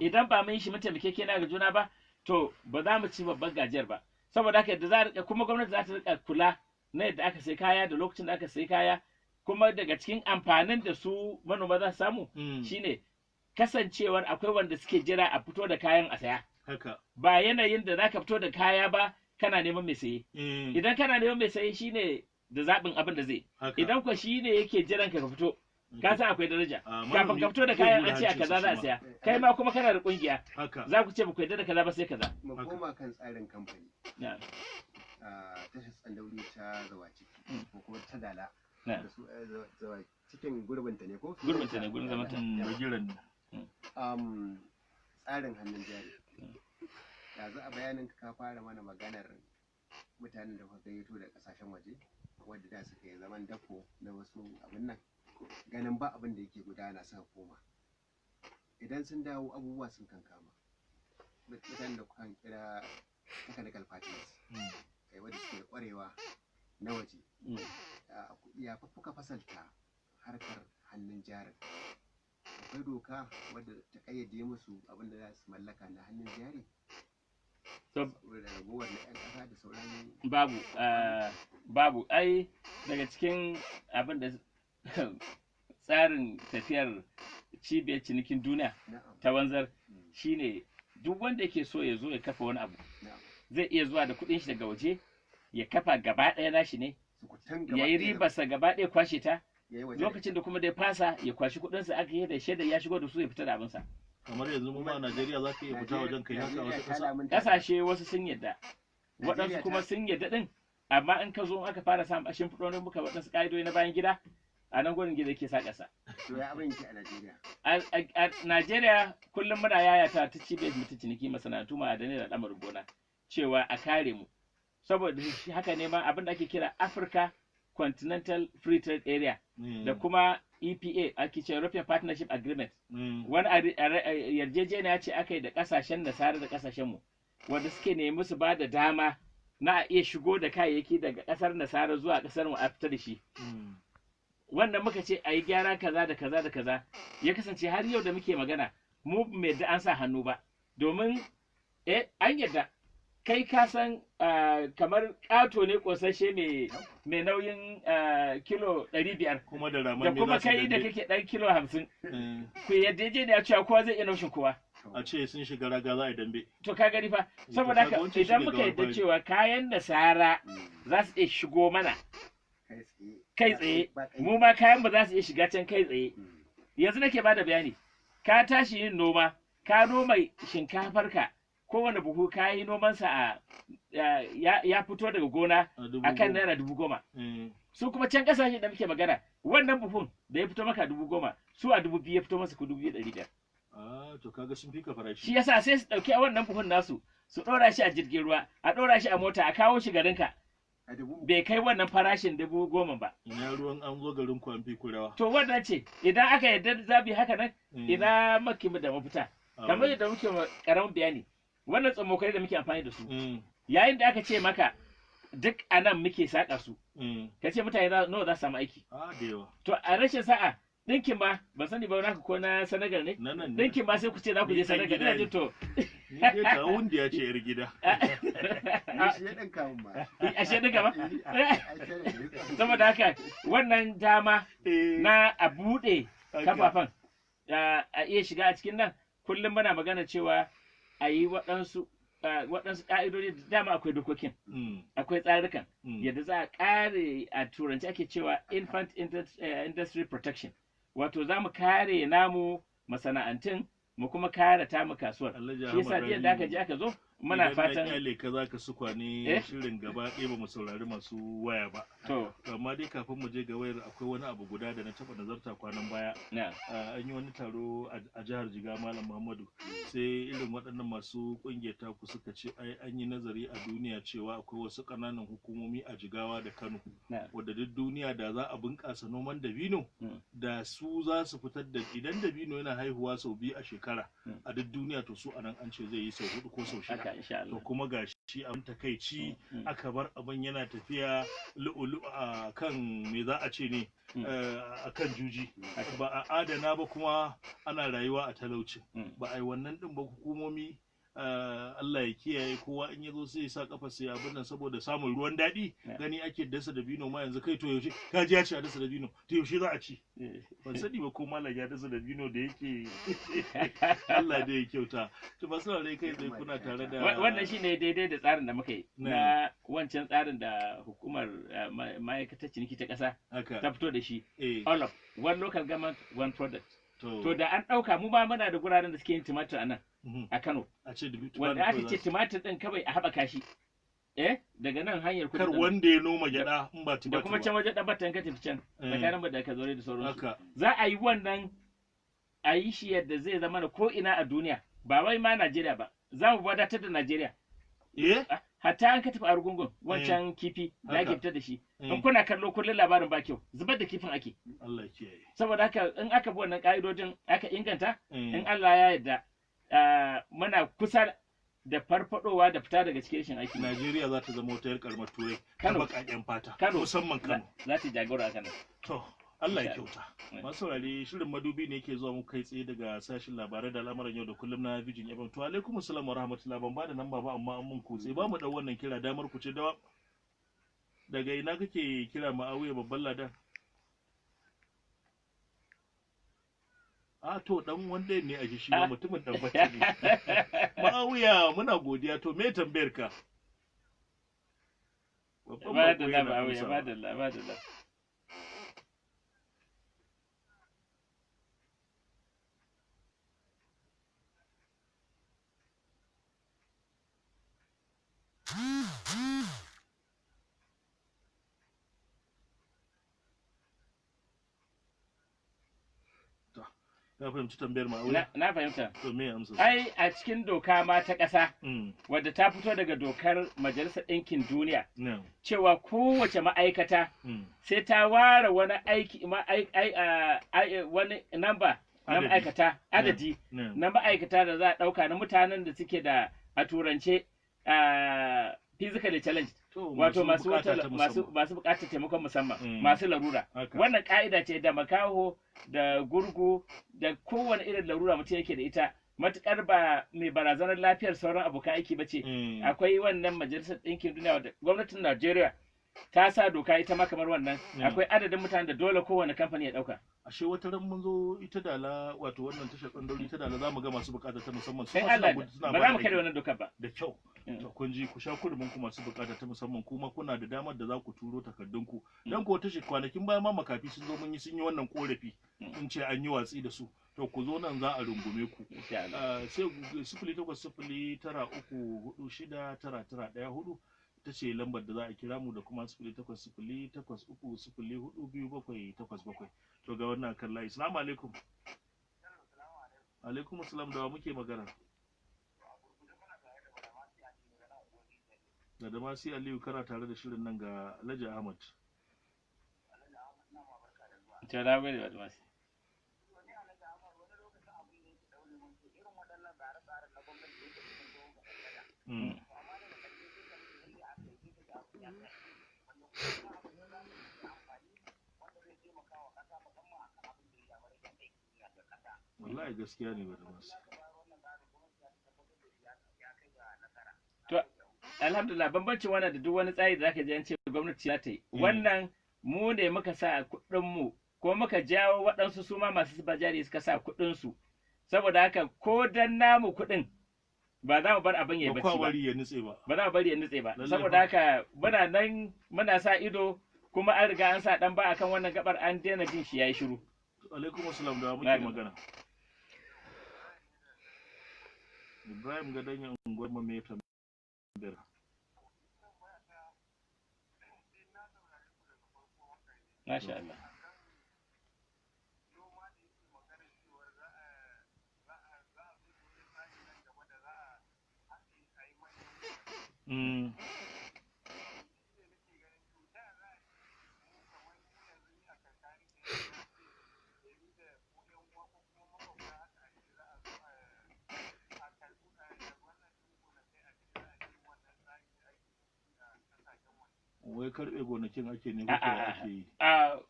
Idan ba mun yi shi mun taimake na ga juna ba to ba za mu ci babban gajiyar ba. Saboda haka da za a rika kuma gwamnati za ta rika kula na yadda aka sai kaya da lokacin da aka sai kaya, kuma daga cikin amfanin da su manoma za su samu shine kasancewar akwai wanda suke jira a fito da kayan a saya. Ba yanayin da zaka fito da kaya ba kana neman mai saye. Idan kana neman mai saye shine da zaɓin abin da zai. Idan ko shine yake jiran ka fito, ka san akwai daraja. Kafin ka fito da kayan an ce a kaza za a saya. Kai ma kuma kana da kungiya. Za ku ce ba ku yarda da kaza ba sai kaza. Mu koma kan tsarin kamfani. Tashar Tsandauri ta Zawa Ciki ko kuma ta Dala. Da su Zawa cikin gurbinta ne ko? Gurbinta ne, gurbin zamanta. Bagiran ne. Tsarin hannun jari. Yanzu a bayanin ka fara mana maganar mutanen da kuka gayyato da kasashen waje wadda da suka yi zaman dako na wasu abin nan, ganin ba abin da yake gudana suka koma. Idan sun dawo abubuwa sun kankama. Mutanen da kuka kira technical partners wadda suke da kwarewa na waje, ya kuka fasalta harkar hannun jarin? Akwai doka wadda ta kayyade musu abin da za su mallaka na hannun jari? Babu ai daga cikin abin da tsarin tafiyar cibiyar cinikin duniya ta wanzar shine duk wanda yake so ya zo ya kafa wani abu zai iya zuwa da kudin shi daga waje ya kafa gaba ɗaya nashi ne, ya yi ribarsa gaba ɗaya kwashe ta, lokacin da kuma da ya fasa ya kwashi kudinsa aka yi da shaidar ya shigo da su ya fita da abinsa. Kamar yanzu mu ma a Najeriya za ka iya fita wajen kai haka wata ƙasa. Ƙasashe wasu sun yadda, waɗansu kuma sun yadda ɗin, amma in ka zo aka fara samun ashin fudonin muka waɗansu ƙa'idodi na bayan gida, a nan gurin gida ke sa ƙasa. To ya abin yake a Najeriya? A Najeriya kullum muna yayata ta cibiyar mutum ciniki masana'antu ma'adanai da al'amarin gona cewa a kare mu. Saboda haka ne ma abin da ake kira Africa Continental Free Trade Area da kuma EPA ake ce European Partnership Agreement. Wani yarjejeniya ce aka yi da kasashen Nasara da kasashen mu wanda suke nemi su ba da dama na a iya shigo da kayayyaki daga kasar Nasara zuwa kasar mu a fita da shi. Wannan muka ce a yi gyara kaza da kaza da kaza, ya kasance har yau da muke magana mu mai da an sa hannu ba, domin an yadda kai ka san kamar ƙato ne ƙosashe mai nauyin kilo 500 da kuma kai da kake ɗan kilo 50 ku yadda je da ya cewa kowa zai iya naushin kowa. A ce sun shiga raga za a yi dambe. To ka gani fa, saboda haka idan muka yadda cewa kayan Nasara za su iya shigo mana kai tsaye, mu ma kayan ba za su iya shiga can kai tsaye. Yanzu nake ba da bayani, ka tashi yin noma, ka noma shinkafarka, kowane buhu ka yi nomansa ya fito daga gona a kan naira 10,000. Su kuma can kasashe da muke magana, wannan buhun da ya fito maka 10,000 su a 2,000 ya fito masa ku 2,500. To kaga sun fika farashi. Shi yasa sai su ɗauki a wannan buhun nasu su ɗora shi a jirgin ruwa, a ɗora shi a mota, a kawo shi garinka. Bai kai wannan farashin 10,000 ba. Ina ruwan an zo garin ku an fi kurawa. To wannan ce idan aka yarda zabi haka nan ina maki da mafita. Kamar yadda muke karamin bayani. Wannan tsamokai da muke amfani da su yayin da aka ce maka duk a nan muke saƙa su ka ce mutane nawa za su samu aiki. To a rashin sa'a ɗinkin ma ban sani ba naka ko na Senegal ne ɗinkin ma sai ku ce za ku je Senegal ina jin to ni dai ka wanda ya ce yar gida ashe ɗinka ba saboda haka wannan dama na a buɗe kafafen a iya shiga a cikin nan kullum muna magana cewa a yi waɗansu ƙa'idodi da dama akwai dokokin akwai tsarukan yadda za a ƙare a turanci ake cewa infant industry protection wato za mu kare namu masana'antun mu kuma kare tamu kasuwar shi yasa jiya da aka je aka zo muna fatan idan ka za ka su kwane shirin gaba ɗaya ba mu saurari masu waya ba to amma dai kafin mu je ga wayar akwai wani abu guda da na taɓa nazarta kwanan baya an yi wani taro a jihar Jigawa Malam Muhammadu sai irin waɗannan masu ƙungiyar taku suka ce ai an yi nazari a duniya cewa akwai wasu ƙananan hukumomi a Jigawa da Kano wadda duk duniya da za a bunƙasa noman dabino da su za su fitar da idan dabino yana haihuwa sau 2 a shekara a duk duniya to su anan an ce zai yi sau 4 ko sau 6 to kuma ga shi abin takaici aka bar abin yana tafiya lu'ulu a kan me za a ce ne a kan juji ba a adana ba kuma ana rayuwa a talauci ba a yi wannan din ba hukumomi Allah ya kiyaye kowa in ya zo sai ya sa kafa sai abin nan saboda samun ruwan daɗi gani ake dasa dabino ma yanzu kai to yaushe ka ji ya ci a dasa dabino to yaushe za a ci ban sani ba ko malam ya dasa dabino da yake Allah da ya kyauta to ba sai rai kai sai kuna tare da wannan shine daidai da tsarin da muka yi na wancan tsarin da hukumar ma'aikatar ciniki ta ƙasa ta fito da shi all of one local government one product to da an ɗauka mu ba muna da guraren da suke yin tumatir a nan a Kano wanda aka ce tumatir ɗin kawai a haɓaka shi daga nan hanyar kar wanda ya noma gyaɗa in ba tumatir da kuma can wajen ɗan batan ka tafi can tsakanin ba da ka zaure da sauransu za a yi wannan a yi shi yadda zai zama na ko ina a duniya ba wai ma Najeriya ba za mu wadatar da Najeriya hatta an ka tafi a rugungun wancan kifi da ake fitar da shi in kuna kallo kullum labarin ba kyau zubar da kifin ake saboda haka in aka bi wannan ka'idojin aka inganta in Allah ya yarda muna kusa da farfadowa da fita daga cikin rashin aiki. Najeriya za ta zama wata yar karamar turai ta baƙaƙen fata musamman Kano za ta jagora a Kano. To Allah ya kyauta. Masu saurare shirin madubi ne yake zuwa muku kai tsaye daga sashin labarai da al'amuran yau da kullum na Vision FM. To alaikum assalam wa rahmatullahi ban ba da namba ba amma an mun kutse ba mu dau wannan kira damar ku ce dawa. Daga ina kake kira Ma'awiya babban ladan? To dan wanda ne a shi ma mutumin dan bacci ne. Ma'awiya muna godiya to me tambayar ka? Ba da la Ma'awiya ba da la. Na fahimci tambayar Ma'awiya? Na fahimta. To me amsa? Ai a cikin doka ma ta ƙasa wadda ta fito daga dokar Majalisar Ɗinkin Duniya cewa kowace ma'aikata sai ta ware wani aiki wani namba na ma'aikata adadi na ma'aikata da za a ɗauka na mutanen da suke da a turance physically challenged wato masu bukatar taimakon musamman masu larura wannan ka'ida ce da makaho da gurgu da kowane irin larura mutum yake da ita matukar ba mai barazanar lafiyar sauran abokan aiki ba ce akwai wannan majalisar ɗinkin duniya wadda gwamnatin Najeriya ta sa doka ita ma kamar wannan akwai adadin mutanen da dole kowane kamfani ya ɗauka. Ashe wata ran mun zo ita dala wato wannan tashar ɓandauri ita dala za mu ga masu bukata ta musamman su ba za mu kare wannan dokar ba da kyau to kun ji ku sha kurumin ku masu bukata ta musamman kuma kuna da damar da za ku turo takardun ku dan ko tashi kwanakin baya ma makafi sun zo sun yi wannan korafi sun ce an yi watsi da su to ku zo nan za a rungume ku sai 08093469914 ta ce lambar da za a kira mu da kuma 08083042787 to ga wannan kan layi. Assalamu alaikum. Alaikum assalam, da wa muke magana? Da Damasi Aliyu kana tare da shirin nan ga Alhaji Ahmad. Ta da bai da Damasi. Wallahi gaskiya ne ba da masu. To alhamdulillah bambancin wannan da duk wani tsari da zaka ji an ce gwamnati za ta yi wannan mu ne muka sa kuɗin mu ko muka jawo waɗansu su ma masu zuba jari suka sa kuɗin su saboda haka ko dan namu kuɗin ba za mu bar abin ya bacci ba ba za mu bari ya nutse ba saboda haka muna nan muna sa ido kuma an riga an sa dan ba akan wannan gabar an daina jin shi yayi shiru. Alaikum assalam, da muke magana. Ibrahim Gadanya unguwar mai tambayar. Masha Allah. Wai karɓe gonakin ake ne ko ake yi?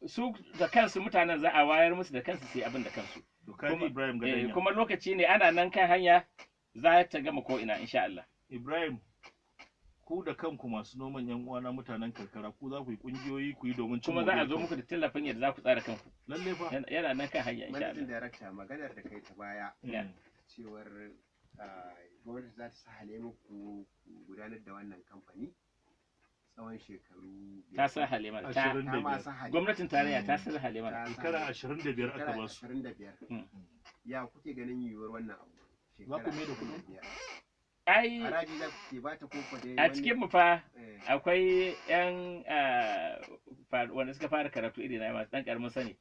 Su da kansu mutanen za a wayar musu da kansu sai abin da kansu. Dokani Ibrahim Gadanya. Kuma lokaci ne ana nan kan hanya za ta gama ko ina insha Allah. Ibrahim, ku da kanku masu noman yan uwana mutanen karkara ku za ku yi kungiyoyi ku yi domin cin kuma za a zo muku da tallafin yadda za ku tsara kanku. Lalle fa yana nan kan hanya insha Allah. Manajin darakta maganar da kai ta baya cewar gwamnati za ta sahale muku gudanar da wannan kamfani tsawon shekaru ta sahale mana gwamnatin tarayya ta sahale mana shekara 25 aka ba su 25 ya kuke ganin yiwuwar wannan abu za ku mai da kuɗi ai haraji za ku ke ba ta koko dai a cikin mu fa akwai yan wanda suka fara karatu iri na masu dan karamin sani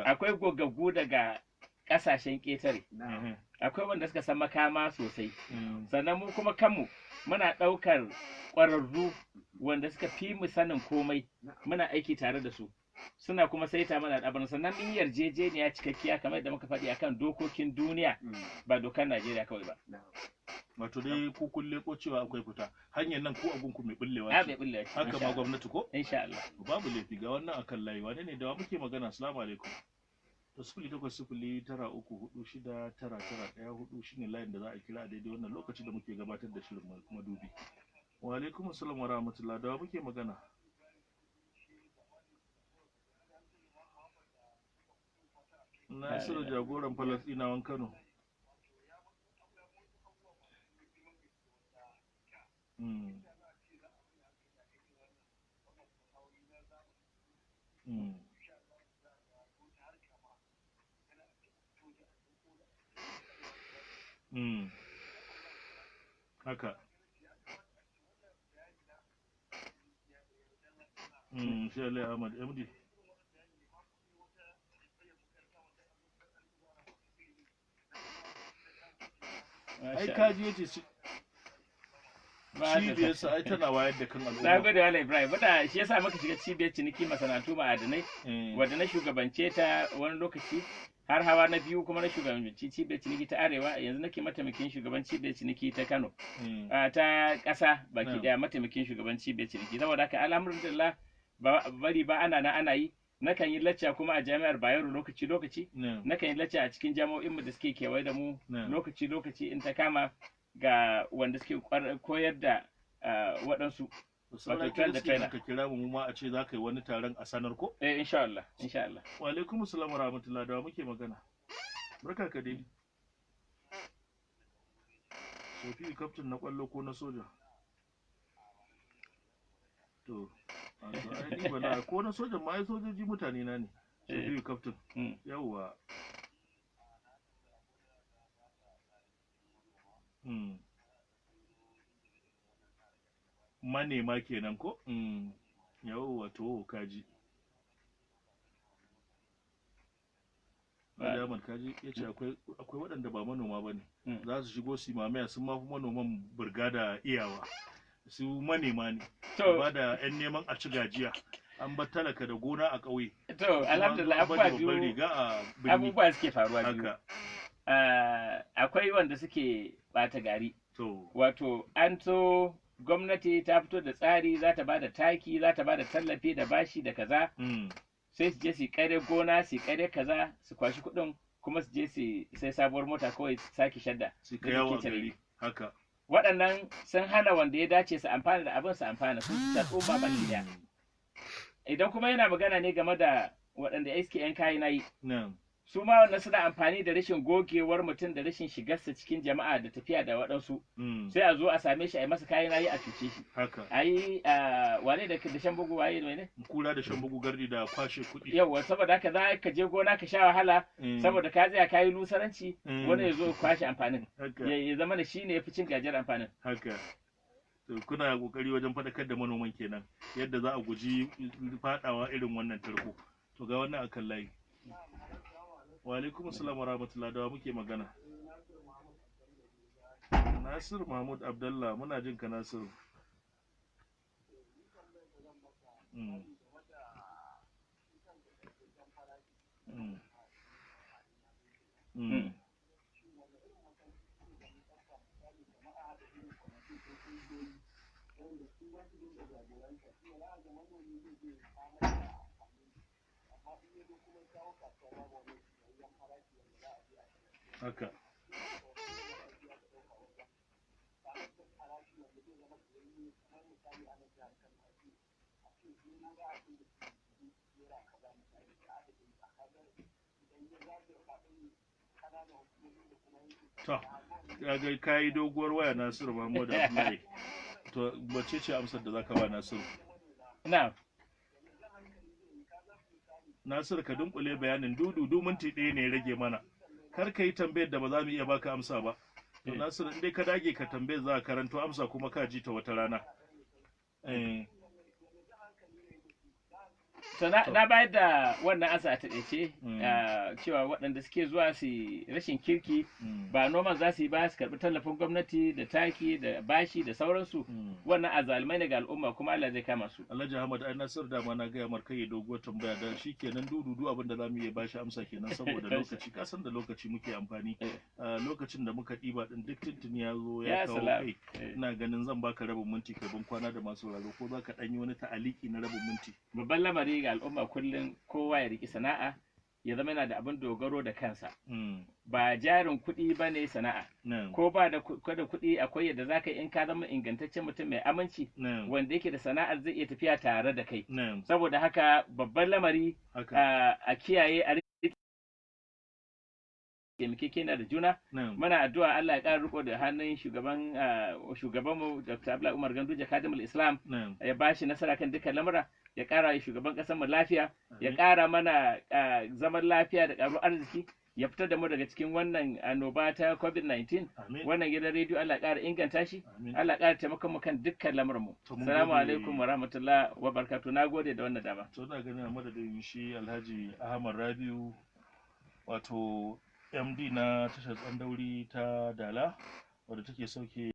akwai gogaggu daga kasashen ƙetare akwai wanda suka san makama sosai sannan mu kuma kanmu muna ɗaukar ƙwararru wanda suka fi mu sanin komai muna aiki tare da su suna kuma saita mana abin sannan in yarjejeniya cikakkiya kamar da muka faɗi akan dokokin duniya ba dokar Najeriya kawai ba. Wato dai ku kulle ko cewa akwai fita hanyar nan ko abun ku mai bullewa ce haka ma gwamnati ko insha Allah babu laifi ga wannan akan layi wane ne da muke magana assalamu alaikum to 0809469914 shine layin da za a kira a daidai wannan lokacin da muke gabatar da shirin madubi. Wa alaikum assalam wa rahmatullah da muke magana. Nasiru jagoran Falasɗinawan Kano. Haka. Shi Ali Ahmad MD. Ai kaji yace cibiyarsa ai tana wayar da kan al'umma. Na gode wala Ibrahim, bada shi yasa muka shiga cibiyar ciniki masana'antu ma'adanai wadda na shugabance ta wani lokaci har hawa na biyu kuma na shugabanci cibiyar ciniki ta Arewa yanzu nake mataimakin shugaban cibiyar ciniki ta Kano ta ƙasa baki daya mataimakin shugaban cibiyar ciniki saboda haka alhamdulillah bari ba ana yi nakan yi lacca kuma a jami'ar Bayero lokaci nakan yi lacca a cikin jami'o'in mu da suke kewaye da mu lokaci in ta kama ga wanda suke koyar da waɗansu wato train da trainer ka kira mu ma a ce za ka yi wani taron a sanar ko insha Allah wa alaikum assalam wa rahmatullah da muke magana barka ka dai Sofi captain na kwallo ko na soja to ai bala ko na sojan ma ai sojoji mutane na ne Sofi captain yawa manema kenan ko yawwa to kaji Ahmad kaji yace akwai waɗanda ba manoma bane za su shigo su mamaya sun mafi manoman burgada iyawa su manema ne ba da yan neman a ci gajiya an bar talaka da gona a ƙauye to alhamdulillah abubuwa suke faruwa biyu akwai wanda suke bata gari wato an so gwamnati ta fito da tsari za ta bada taki za ta bada tallafi da bashi da kaza sai su je su kare gona su kare kaza su kwashi kuɗin kuma su je su sai sabuwar mota kawai su sake shadda su kai yawa gari haka waɗannan sun hana wanda ya dace su amfana da abin su amfana su tsoma baki daya idan kuma yana magana ne game da waɗanda ya iske yan kayi nayi su ma wannan suna amfani da rashin gogewar mutum da rashin shigarsa cikin jama'a da tafiya da waɗansu sai a zo a same shi a yi masa kayan nayi a cuce shi a yi wane da shan bugu waye ne kura da shan bugu gardi da kwashe kuɗi yawa saboda haka za ka je gona ka sha wahala saboda ka tsaya ka yi lusaranci wani ya zo kwashe amfanin ya zama da shi ne ya fi cin gajiyar amfanin haka kuna kokari wajen faɗakar da manoman kenan yadda za a guji faɗawa irin wannan tarko to ga wannan akan layi wa alaikum assalam wa rahmatullah da muke magana Nasir Mahmud Abdullah muna jin ka Nasir haka To, ga kayi doguwar waya Nasiru Muhammadu Abdullahi. To, bace ce amsar da zaka ba Nasiru? Na'am. Nasiru ka dunkule bayanin dudu minti ɗaya ne rage mana. Kar ka yi tambayar da ba za mu iya baka amsa ba. To Nasiru in dai ka dage ka tambayar za ka karanto amsa kuma ka ji ta wata rana. To na bayar da wannan asa a taƙaice cewa waɗanda suke zuwa su rashin kirki ba noman za su yi ba su karɓi tallafin gwamnati da taki da bashi da sauransu wannan azalmai ne ga al'umma kuma Allah zai kama su. Alhaji Ahmad ai Nasir da ma na gaya mar kai doguwar tambaya dan shi kenan dudu abin da zamu iya bashi amsa kenan saboda lokaci ka san da lokaci muke amfani lokacin da muka ɗiba din duk tuntuni ya zo ya kawo kai ina ganin zan baka rabin minti kai ban kwana da masu sauraro ko zaka ɗan yi wani ta'aliki na rabin minti. Babban lamari ga al'umma kullum kowa ya riki sana'a ya zama yana da abin dogaro da kansa ba jarin kuɗi ba ne sana'a ko ba da kuɗi akwai yadda za ka in ka zama ingantaccen mutum mai aminci wanda yake da sana'ar zai iya tafiya tare da kai saboda haka babban lamari a kiyaye a taimakekena da juna muna addu'a Allah ya ƙara riko da hannun shugabanmu Dr. Abdullahi Umar Ganduje Kadimul Islam ya bashi nasara kan dukkan lamura ya ƙara shugaban ƙasar mu lafiya ya ƙara mana zaman lafiya da ƙaruwar arziki ya fitar da mu daga cikin wannan annoba ta COVID-19 wannan gidan rediyo Allah ya ƙara inganta shi Allah ya ƙara taimakon mu kan dukkan lamuran mu assalamu alaikum wa rahmatullahi wa barakatuh nagode da wannan dama to ina ganin a madadin shi Alhaji Ahmad Rabiu wato MD na tashar Tsandauri ta Dala wadda take sauke